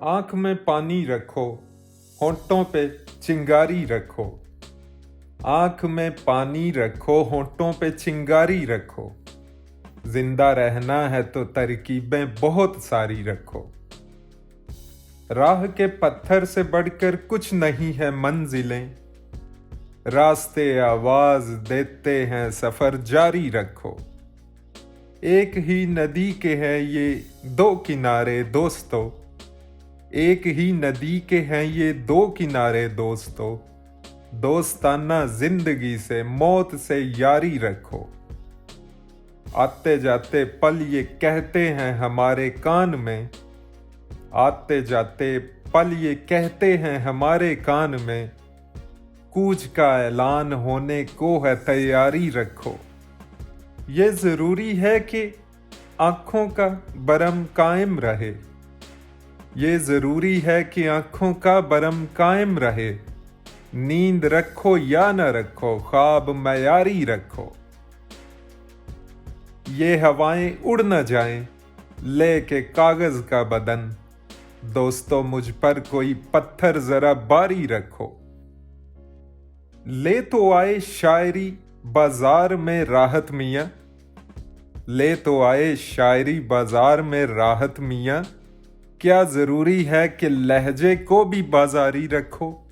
आंख में पानी रखो, होंठों पे चिंगारी रखो। आंख में पानी रखो, होंठों पे चिंगारी रखो। जिंदा रहना है तो तरकीबें बहुत सारी रखो। राह के पत्थर से बढ़कर कुछ नहीं है मंजिलें। रास्ते आवाज देते हैं, सफर जारी रखो। एक ही नदी के हैं ये दो किनारे दोस्तों। एक ही नदी के हैं ये दो किनारे दोस्तों। दोस्ताना जिंदगी से मौत से यारी रखो। आते जाते पल ये कहते हैं हमारे कान में। आते जाते पल ये कहते हैं हमारे कान में। कूच का ऐलान होने को है, तैयारी रखो। ये जरूरी है कि आंखों का बरम कायम रहे। ये जरूरी है कि आंखों का बरम कायम रहे। नींद रखो या न रखो, ख्वाब मयारी रखो। ये हवाएं उड़ न जाएं, लेके कागज का बदन। दोस्तों मुझ पर कोई पत्थर जरा बारी रखो। ले तो आए शायरी बाजार में राहत मियां। ले तो आए शायरी बाजार में राहत मियां। क्या जरूरी है कि लहजे को भी बाजारी रखो।